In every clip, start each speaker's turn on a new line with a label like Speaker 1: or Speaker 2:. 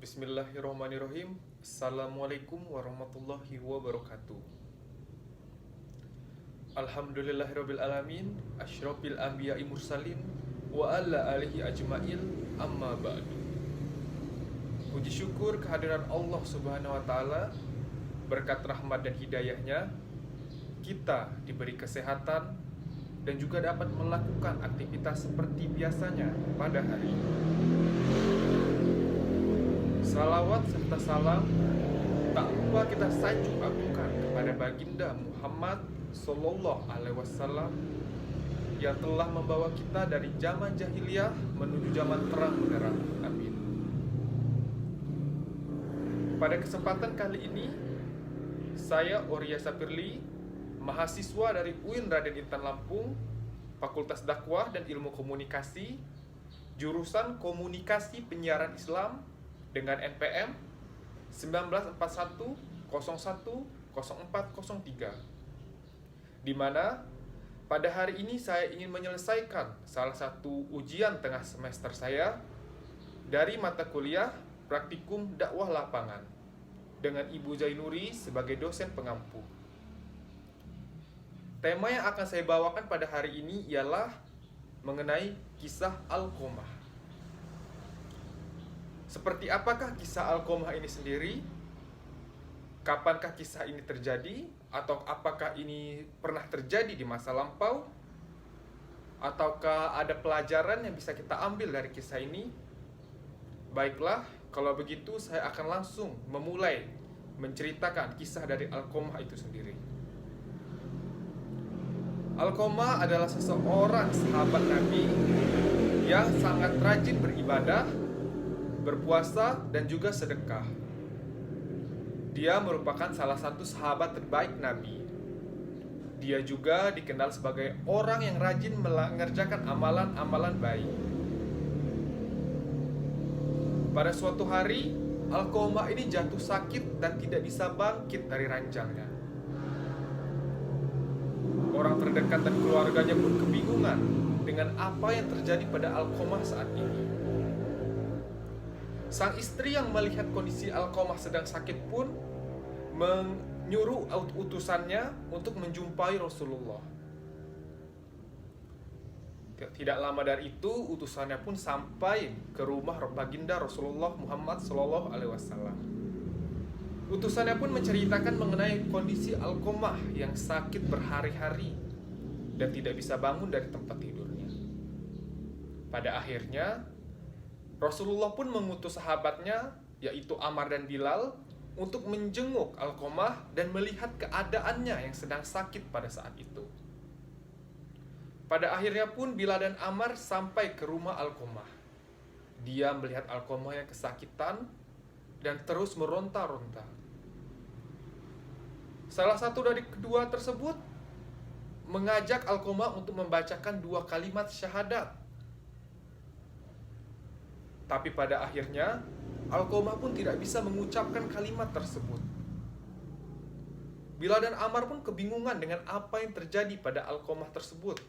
Speaker 1: Bismillahirrahmanirrahim. Assalamualaikum warahmatullahi wabarakatuh. Alhamdulillahirabbil alamin, asyrafil anbiya'i mursalin wa ala alihi ajmail, amma ba'du. Puji syukur kehadiran Allah Subhanahu wa taala, berkat rahmat dan hidayahnya kita diberi kesehatan dan juga dapat melakukan aktivitas seperti biasanya pada hari ini. Salawat serta salam tak lupa kita sanjung agungkan kepada baginda Muhammad Sallallahu Alaihi Wasallam yang telah membawa kita dari zaman jahiliyah menuju zaman terang benderang. Amin. Pada kesempatan kali ini, saya Oria Sapirli, mahasiswa dari UIN Raden Intan Lampung, Fakultas Dakwah dan Ilmu Komunikasi, jurusan Komunikasi Penyiaran Islam dengan NPM 1941010403, di mana pada hari ini saya ingin menyelesaikan salah satu ujian tengah semester saya dari mata kuliah Praktikum Dakwah Lapangan dengan Ibu Zainuri sebagai dosen pengampu. Tema yang akan saya bawakan pada hari ini ialah mengenai kisah Alqomah. Seperti apakah kisah Alqomah ini sendiri? Kapankah kisah ini terjadi? Atau apakah ini pernah terjadi di masa lampau? Ataukah ada pelajaran yang bisa kita ambil dari kisah ini? Baiklah, kalau begitu saya akan langsung memulai menceritakan kisah dari Alqomah itu sendiri. Alqomah adalah seseorang sahabat Nabi yang sangat rajin beribadah, berpuasa, dan juga sedekah. Dia merupakan salah satu sahabat terbaik Nabi. Dia juga dikenal sebagai orang yang rajin mengerjakan amalan-amalan baik. Pada suatu hari, Alqomah ini jatuh sakit dan tidak bisa bangkit dari ranjangnya. Orang terdekat dan keluarganya pun kebingungan dengan apa yang terjadi pada Alqomah saat ini. Sang istri yang melihat kondisi Alqomah sedang sakit pun menyuruh utusannya untuk menjumpai Rasulullah. Tidak lama dari itu, utusannya pun sampai ke rumah baginda Rasulullah Muhammad Sallallahu Alaihi Wasallam. Utusannya pun menceritakan mengenai kondisi Alqomah yang sakit berhari-hari dan tidak bisa bangun dari tempat tidurnya. Pada akhirnya, Rasulullah pun mengutus sahabatnya, yaitu Ammar dan Bilal, untuk menjenguk Alqomah dan melihat keadaannya yang sedang sakit pada saat itu. Pada akhirnya pun Bilal dan Ammar sampai ke rumah Alqomah. Dia melihat Alqomah yang kesakitan dan terus meronta-ronta. Salah satu dari kedua tersebut mengajak Alqomah untuk membacakan 2 kalimat syahadat. Tapi pada akhirnya, Alqomah pun tidak bisa mengucapkan kalimat tersebut. Bilal dan Ammar pun kebingungan dengan apa yang terjadi pada Alqomah tersebut,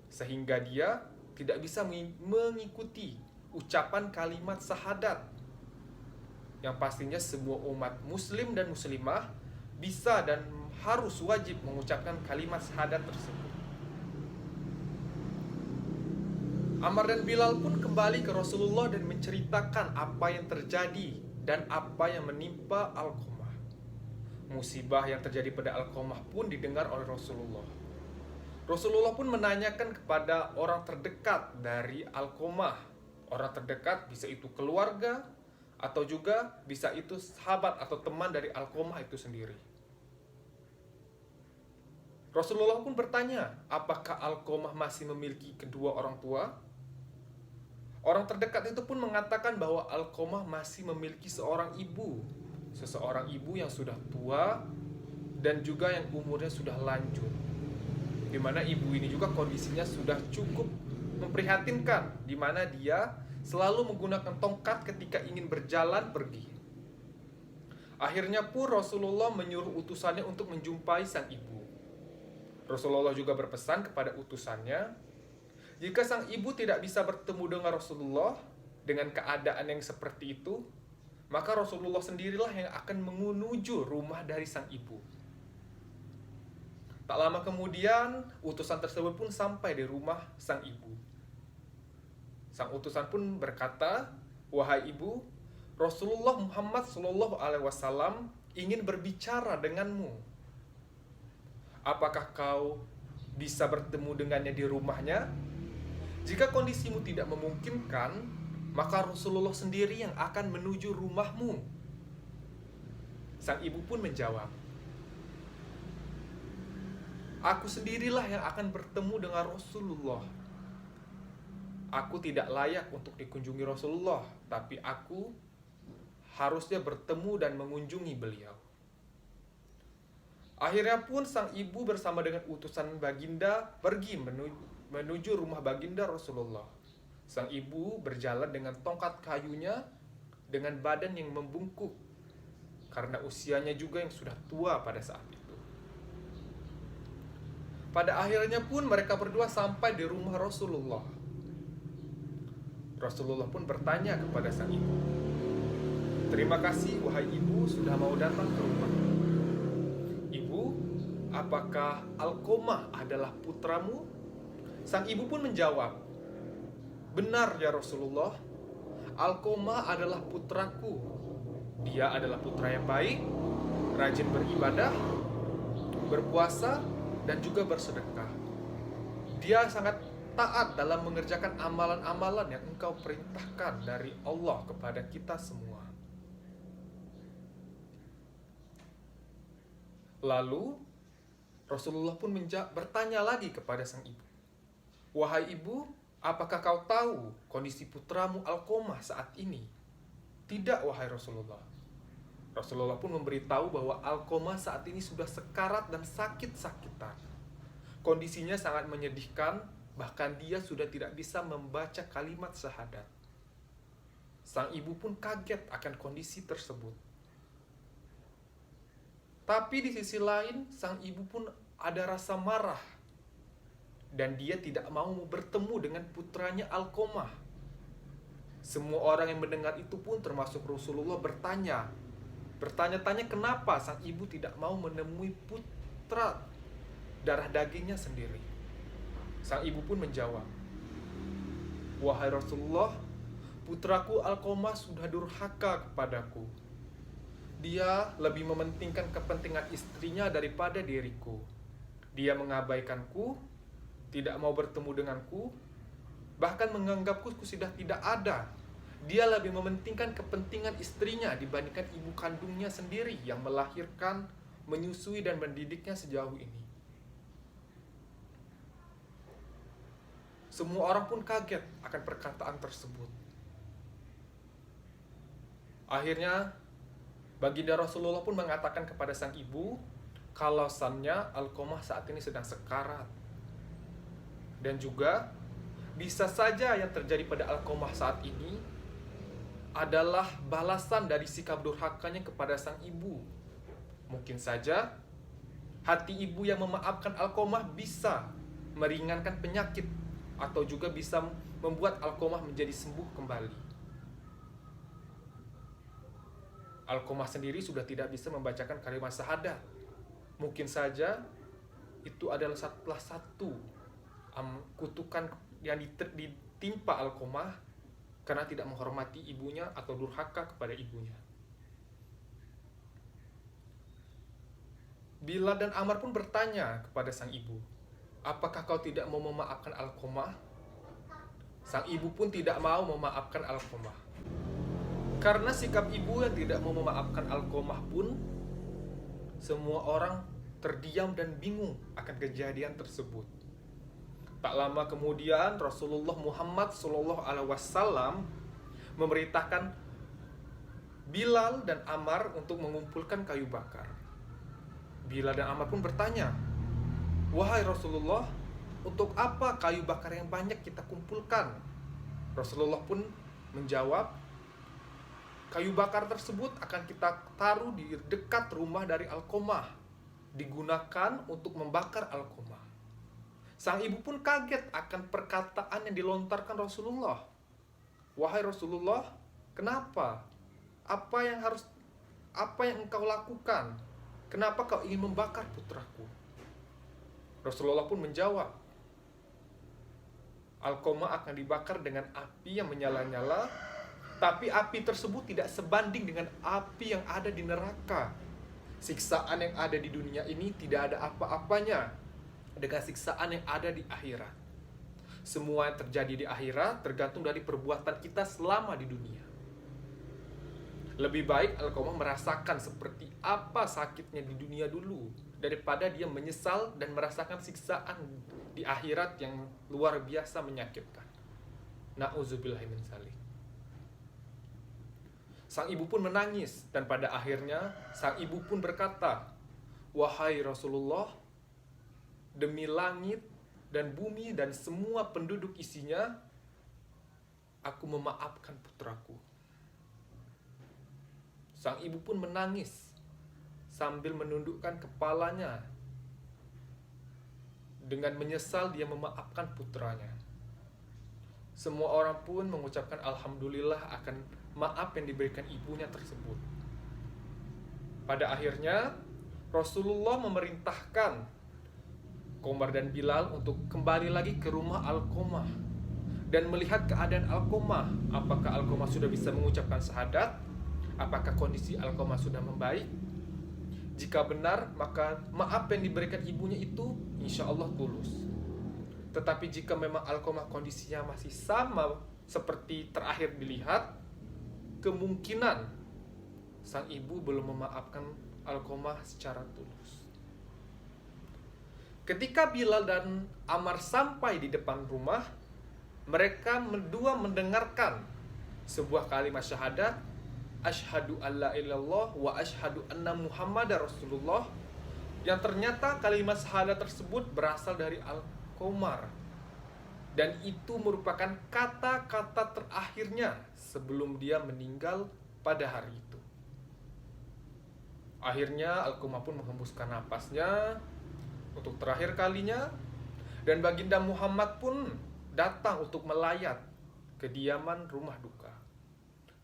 Speaker 1: sehingga dia tidak bisa mengikuti ucapan kalimat syahadat. Yang pastinya semua umat muslim dan muslimah bisa dan harus wajib mengucapkan kalimat syahadat tersebut. Ammar dan Bilal pun kembali ke Rasulullah dan menceritakan apa yang terjadi dan apa yang menimpa Alqomah. Musibah yang terjadi pada Alqomah pun didengar oleh Rasulullah. Rasulullah pun menanyakan kepada orang terdekat dari Alqomah. Orang terdekat bisa itu keluarga atau juga bisa itu sahabat atau teman dari Alqomah itu sendiri. Rasulullah pun bertanya, apakah Alqomah masih memiliki kedua orang tua? Orang terdekat itu pun mengatakan bahwa Alqomah masih memiliki seorang ibu yang sudah tua dan juga yang umurnya sudah lanjut, di mana ibu ini juga kondisinya sudah cukup memprihatinkan, di mana dia selalu menggunakan tongkat ketika ingin berjalan pergi. Akhirnya pun Rasulullah menyuruh utusannya untuk menjumpai sang ibu. Rasulullah juga berpesan kepada utusannya, jika sang ibu tidak bisa bertemu dengan Rasulullah dengan keadaan yang seperti itu, maka Rasulullah sendirilah yang akan menuju rumah dari sang ibu. Tak lama kemudian, utusan tersebut pun sampai di rumah sang ibu. Sang utusan pun berkata, "Wahai ibu, Rasulullah Muhammad SAW ingin berbicara denganmu. Apakah kau bisa bertemu dengannya di rumahnya? Jika kondisimu tidak memungkinkan, maka Rasulullah sendiri yang akan menuju rumahmu." Sang ibu pun menjawab, "Aku sendirilah yang akan bertemu dengan Rasulullah. Aku tidak layak untuk dikunjungi Rasulullah, tapi aku harusnya bertemu dan mengunjungi beliau." Akhirnya pun sang ibu bersama dengan utusan baginda pergi menuju rumah baginda Rasulullah. Sang ibu berjalan dengan tongkat kayunya dengan badan yang membungkuk karena usianya juga yang sudah tua pada saat itu. Pada akhirnya pun mereka berdua sampai di rumah Rasulullah. Rasulullah pun bertanya kepada sang ibu, "Terima kasih wahai ibu sudah mau datang ke rumah. Ibu, apakah Alqomah adalah putramu?" Sang ibu pun menjawab, "Benar ya Rasulullah, Alqomah adalah putraku. Dia adalah putra yang baik, rajin beribadah, berpuasa, dan juga bersedekah. Dia sangat taat dalam mengerjakan amalan-amalan yang engkau perintahkan dari Allah kepada kita semua." Lalu Rasulullah pun bertanya lagi kepada sang ibu, "Wahai ibu, apakah kau tahu kondisi putramu Alqomah saat ini?" "Tidak wahai Rasulullah." Rasulullah pun memberitahu bahwa Alqomah saat ini sudah sekarat dan sakit-sakitan. Kondisinya sangat menyedihkan, bahkan dia sudah tidak bisa membaca kalimat syahadat. Sang ibu pun kaget akan kondisi tersebut. Tapi di sisi lain, sang ibu pun ada rasa marah. Dan dia tidak mau bertemu dengan putranya Alqomah. Semua orang yang mendengar itu pun termasuk Rasulullah bertanya-tanya kenapa sang ibu tidak mau menemui putra darah dagingnya sendiri. Sang ibu pun menjawab, "Wahai Rasulullah, putraku Alqomah sudah durhaka kepadaku. Dia lebih mementingkan kepentingan istrinya daripada diriku. Dia mengabaikanku, tidak mau bertemu denganku, bahkan menganggapku sudah tidak ada. Dia lebih mementingkan kepentingan istrinya dibandingkan ibu kandungnya sendiri yang melahirkan, menyusui, dan mendidiknya sejauh ini." Semua orang pun kaget akan perkataan tersebut. Akhirnya, baginda Rasulullah pun mengatakan kepada sang ibu, kalau sannya Alqomah saat ini sedang sekarat. Dan juga, bisa saja yang terjadi pada Alqomah saat ini adalah balasan dari sikap durhakanya kepada sang ibu. Mungkin saja, hati ibu yang memaafkan Alqomah bisa meringankan penyakit atau juga bisa membuat Alqomah menjadi sembuh kembali. Alqomah sendiri sudah tidak bisa membacakan kalimat syahadat. Mungkin saja itu adalah salah satu kutukan yang ditimpa Alqomah karena tidak menghormati ibunya atau durhaka kepada ibunya. Bilal dan Ammar pun bertanya kepada sang ibu, "Apakah kau tidak mau memaafkan Alqomah?" Sang ibu pun tidak mau memaafkan Alqomah. Karena sikap ibu yang tidak mau memaafkan Alqomah pun, semua orang terdiam dan bingung akan kejadian tersebut. Tak lama kemudian Rasulullah Muhammad SAW memerintahkan Bilal dan Ammar untuk mengumpulkan kayu bakar. Bilal dan Ammar pun bertanya, "Wahai Rasulullah, untuk apa kayu bakar yang banyak kita kumpulkan?" Rasulullah pun menjawab, "Kayu bakar tersebut akan kita taruh di dekat rumah dari Alqomah, digunakan untuk membakar Alqomah." Sang ibu pun kaget akan perkataan yang dilontarkan Rasulullah. "Wahai Rasulullah, kenapa? Apa yang engkau lakukan? Kenapa kau ingin membakar putraku? Rasulullah pun menjawab, Alqamah akan dibakar dengan api yang menyala-nyala, tapi api tersebut tidak sebanding dengan api yang ada di neraka. Siksaan yang ada di dunia ini tidak ada apa-apanya dengan siksaan yang ada di akhirat. Semua yang terjadi di akhirat tergantung dari perbuatan kita selama di dunia. Lebih baik Alqamah merasakan seperti apa sakitnya di dunia dulu daripada dia menyesal dan merasakan siksaan di akhirat yang luar biasa menyakitkan. Na'udzubillahi min dzalik. Sang ibu pun menangis dan pada akhirnya sang ibu pun berkata, "Wahai Rasulullah, demi langit dan bumi dan semua penduduk isinya, aku memaafkan putraku." Sang ibu pun menangis sambil menundukkan kepalanya dengan menyesal dia memaafkan putranya. Semua orang pun mengucapkan alhamdulillah akan maaf yang diberikan ibunya tersebut. Pada akhirnya Rasulullah memerintahkan Qomar dan Bilal untuk kembali lagi ke rumah Alqamah dan melihat keadaan Alqamah. Apakah Alqamah sudah bisa mengucapkan syahadat? Apakah kondisi Alqamah sudah membaik? Jika benar, maka maaf yang diberikan ibunya itu insya Allah tulus. Tetapi jika memang Alqamah kondisinya masih sama seperti terakhir dilihat, kemungkinan sang ibu belum memaafkan Alqamah secara tulus. Ketika Bilal dan Ammar sampai di depan rumah, mereka berdua mendengarkan sebuah kalimat syahadat, Asyhadu alla ilallah wa asyhadu anna Muhammadar Rasulullah, yang ternyata kalimat syahadat tersebut berasal dari Al-Qamar, dan itu merupakan kata-kata terakhirnya sebelum dia meninggal pada hari itu. Akhirnya Al-Qamar pun menghembuskan napasnya untuk terakhir kalinya, dan baginda Muhammad pun datang untuk melayat kediaman rumah duka.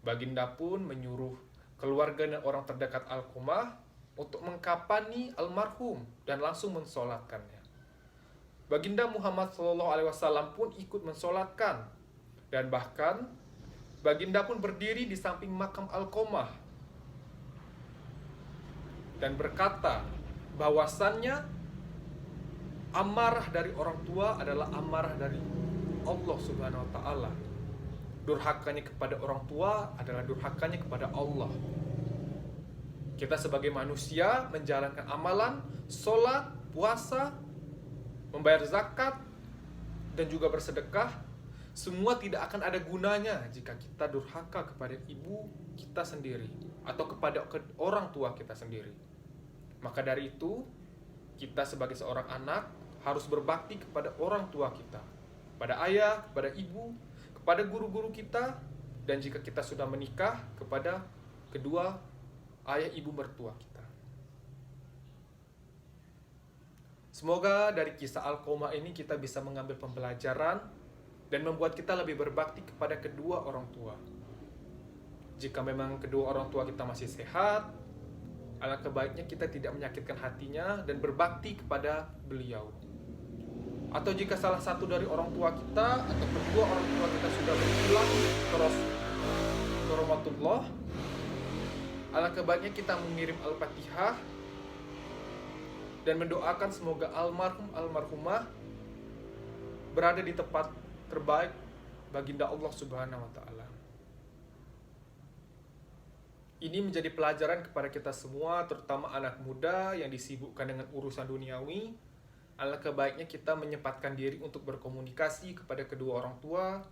Speaker 1: Baginda pun menyuruh keluarga dan orang terdekat Alqamah untuk mengkafani almarhum dan langsung mensolatkannya. Baginda Muhammad SAW pun ikut mensolatkan, dan bahkan baginda pun berdiri di samping makam Alqamah dan berkata bahwasannya amarah dari orang tua adalah amarah dari Allah Subhanahu wa Ta'ala. Durhakanya kepada orang tua adalah durhakanya kepada Allah. Kita sebagai manusia menjalankan amalan, sholat, puasa, membayar zakat, dan juga bersedekah, semua tidak akan ada gunanya jika kita durhaka kepada ibu kita sendiri atau kepada orang tua kita sendiri. Maka dari itu, kita sebagai seorang anak harus berbakti kepada orang tua kita, kepada ayah, kepada ibu, kepada guru-guru kita, dan jika kita sudah menikah, kepada kedua ayah ibu mertua kita. Semoga dari kisah Alqamah ini kita bisa mengambil pembelajaran dan membuat kita lebih berbakti kepada kedua orang tua. Jika memang kedua orang tua kita masih sehat, alangkah baiknya kita tidak menyakitkan hatinya dan berbakti kepada beliau. Atau jika salah satu dari orang tua kita atau kedua orang tua kita sudah berpulang ke rahmatullah, alangkah baiknya kita mengirim Al-Fatihah dan mendoakan semoga almarhum almarhumah berada di tempat terbaik baginda Allah Subhanahu wa Ta'ala. Ini menjadi pelajaran kepada kita semua, terutama anak muda yang disibukkan dengan urusan duniawi. Alangkah baiknya kita menyempatkan diri untuk berkomunikasi kepada kedua orang tua,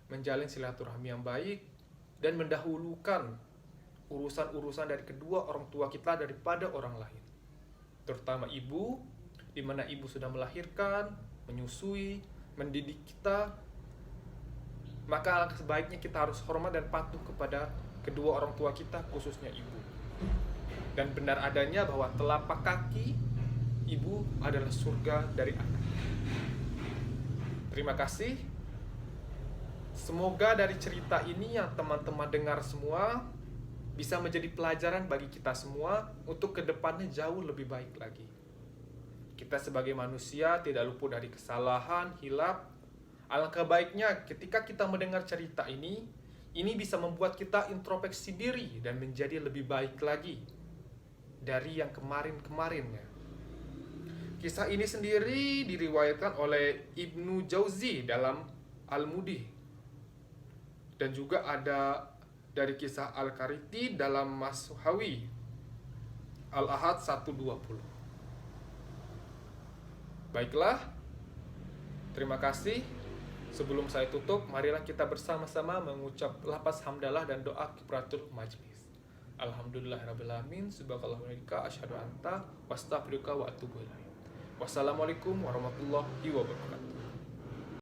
Speaker 1: menjalin silaturahmi yang baik, dan mendahulukan urusan-urusan dari kedua orang tua kita daripada orang lain. Terutama ibu, di mana ibu sudah melahirkan, menyusui, mendidik kita, maka alangkah sebaiknya kita harus hormat dan patuh kepada kedua orang tua kita, khususnya ibu. Dan benar adanya bahwa telapak kaki ibu adalah surga dari anak. Terima kasih. Semoga dari cerita ini yang teman-teman dengar semua bisa menjadi pelajaran bagi kita semua untuk kedepannya jauh lebih baik lagi. Kita sebagai manusia tidak luput dari kesalahan, hilaf. Alangkah baiknya ketika kita mendengar cerita ini bisa membuat kita introspeksi diri dan menjadi lebih baik lagi dari yang kemarin-kemarinnya. Kisah ini sendiri diriwayatkan oleh Ibnu Jauzi dalam Al-Mudih, dan juga ada dari kisah Al-Kariti dalam Mashawi Al-Ahad 120. Baiklah, terima kasih. Sebelum saya tutup, marilah kita bersama-sama mengucap lafaz hamdalah dan doa kifaratul majlis. Alhamdulillahirabbil alamin, subhanakallahumma asyhadu anta wastaghfiruka wa atubu ilaik. Wassalamualaikum warahmatullahi wabarakatuh.